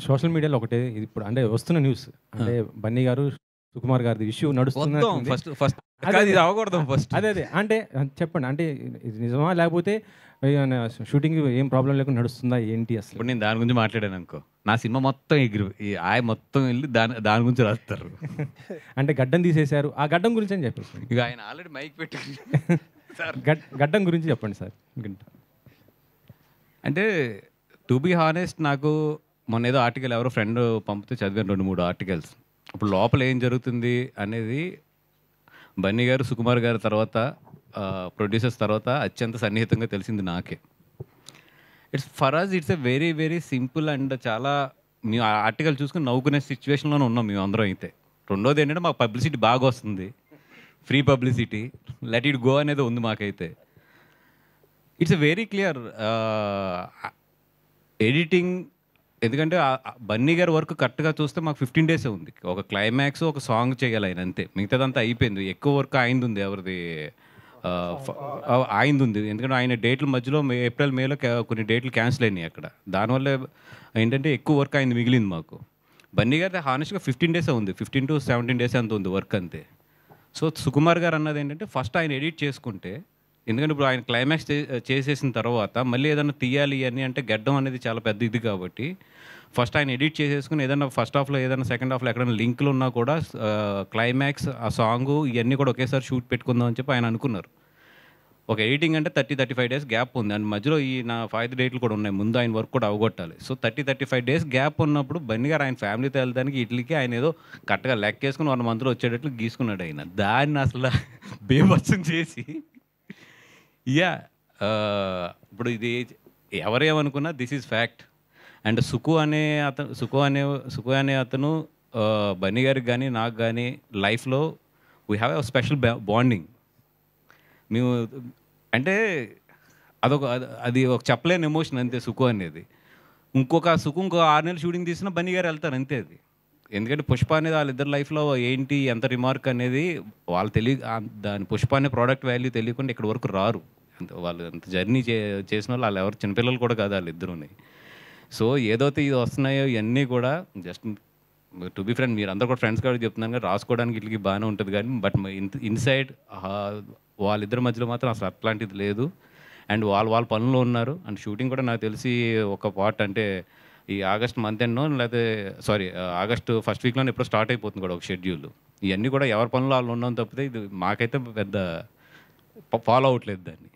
Social మీడియాలో ఒకటే ఇది ఇప్పుడు అంటే వస్తున్న న్యూస్ అంటే బన్నీ గారు, సుకుమార్ గారిది ఇష్యూ నడుస్తున్నట్టుంది. ఫస్ట్ ఇది అవ్వకూడదు ఫస్ట్. అదే అంటే చెప్పండి. అంటే ఇది నిజమా? లేకపోతే ఏమన్నా షూటింగ్ ఏం ప్రాబ్లమ్ లేకుండా నడుస్తుందా ఏంటి అసలు? ఇప్పుడు నేను దాని గురించి మాట్లాడాను అనుకో, నా సినిమా మొత్తం మొత్తం వెళ్ళి దాని గురించి రాస్తారు. అంటే గడ్డం తీసేశారు. ఆ గడ్డం గురించి అని చెప్పేసి. ఇక ఆయన ఆల్రెడీ మైక్ పెట్టి సార్ గడ్డం గురించి చెప్పండి సార్. అంటే టు బీ హానెస్ట్, నాకు మొన్న ఏదో ఆర్టికల్ ఎవరో ఫ్రెండ్ పంపితే చదివాను 2-3 ఆర్టికల్స్. ఇప్పుడు లోపల ఏం జరుగుతుంది అనేది బన్నీ గారు, సుకుమార్ గారి తర్వాత ప్రొడ్యూసర్స్ తర్వాత అత్యంత సన్నిహితంగా తెలిసింది నాకే. For us it's a very very simple and చాలా మేము ఆ ఆర్టికల్ చూసుకుని నవ్వుకునే సిచ్యువేషన్లోనే ఉన్నాం మేము అందరం అయితే. రెండోది ఏంటంటే మాకు పబ్లిసిటీ బాగా వస్తుంది, free publicity, let it go అనేది ఉంది మాకైతే. It's a very clear editing. ఎందుకంటే బన్నీ గారి వర్క్ కరెక్ట్గా చూస్తే మాకు 15 days ఉంది. ఒక క్లైమాక్స్, ఒక సాంగ్ చేయాలి ఆయన, అంతే. మిగతాదంతా అయిపోయింది. ఎక్కువ వర్క్ ఆయనది ఉంది. ఎవరిది ఆయనది ఉంది. ఎందుకంటే ఆయన డేట్ల మధ్యలో ఏప్రిల్ మేలో కొన్ని డేట్లు క్యాన్సిల్ అయినాయి అక్కడ. దానివల్ల ఏంటంటే ఎక్కువ వర్క్ ఆయనది మిగిలింది మాకు. బన్నీ గారి హానెస్ట్గా 15 days ఉంది, 15 to 17 days అంత ఉంది వర్క్, అంతే. సో సుకుమార్ గారు అన్నది ఏంటంటే ఫస్ట్ ఆయన ఎడిట్ చేసుకుంటే, ఎందుకంటే ఇప్పుడు ఆయన క్లైమాక్స్ చేసేసిన తర్వాత మళ్ళీ ఏదైనా తీయాలి అని అంటే గడ్డం అనేది చాలా పెద్ద ఇది కాబట్టి ఫస్ట్ ఆయన ఎడిట్ చేసేసుకుని ఏదైనా ఫస్ట్ హాఫ్లో ఏదైనా సెకండ్ హాఫ్లో ఎక్కడైనా లింక్లు ఉన్నా కూడా క్లైమాక్స్, ఆ సాంగు ఇవన్నీ కూడా ఒకేసారి షూట్ పెట్టుకుందాం అని చెప్పి ఆయన అనుకున్నారు. ఒక ఎడిటింగ్ అంటే 30-35 days గ్యాప్ ఉంది. అండ్ మధ్యలో ఈ నా 5 డేట్లు కూడా ఉన్నాయి. ముందు ఆయన వర్క్ కూడా అవగొట్టాలి. సో 30-35 days గ్యాప్ ఉన్నప్పుడు బన్నీ గారు ఆయన ఫ్యామిలీతో వెళ్ళడానికి ఇట్లకి ఆయన ఏదో కరెక్ట్గా లెక్కేసుకుని 1 monthలో వచ్చేటట్లు గీసుకున్నాడు ఆయన. దాన్ని అసలు బేభత్సం చేసి ఇప్పుడు ఇది ఎవరేమనుకున్నా దిస్ ఈజ్ ఫ్యాక్ట్. అండ్ సుకు అనే అతను బన్నీ గారికి కానీ నాకు కానీ లైఫ్లో we have a special bonding. మేము అంటే అది ఒక చెప్పలేని ఎమోషన్, అంతే. సుకు అనేది ఇంకో 6 నెలలు షూటింగ్ తీసినా బన్నీ గారు వెళ్తారు, అంతే. అది ఎందుకంటే పుష్ప అనేది వాళ్ళిద్దరు లైఫ్లో ఏంటి ఎంత రిమార్క్ అనేది వాళ్ళు దాని పుష్ప అనే ప్రోడక్ట్ వాల్యూ తెలియకుండా ఇక్కడ వరకు రారు. వాళ్ళు అంత జర్నీ చేసిన వాళ్ళు ఎవరు చిన్నపిల్లలు కూడా కాదు వాళ్ళిద్దరుని. సో ఏదైతే ఇది వస్తున్నాయో ఇవన్నీ కూడా జస్ట్ టు బి ఫ్రెండ్, మీరు అందరూ కూడా ఫ్రెండ్స్ కాబట్టి చెప్తున్నాను కానీ రాసుకోవడానికి ఇట్లకి బాగానే ఉంటుంది కానీ బట్ ఇన్సైడ్ వాళ్ళిద్దరి మధ్యలో మాత్రం అసలు అట్లాంటిది లేదు. అండ్ వాళ్ళ పనుల్లో ఉన్నారు. అండ్ షూటింగ్ కూడా నాకు తెలిసి ఒక పార్ట్ అంటే ఈ ఆగస్ట్ మంత్ ఎండ్నో లేకపోతే ఆగస్ట్ ఫస్ట్ వీక్లోనే ఎప్పుడో స్టార్ట్ అయిపోతుంది కూడా ఒక షెడ్యూల్. ఇవన్నీ కూడా ఎవరి పనులు వాళ్ళు ఉన్నాం తప్పితే ఇది మాకైతే పెద్ద ఫాలో అవ్వట్లేదు దాన్ని.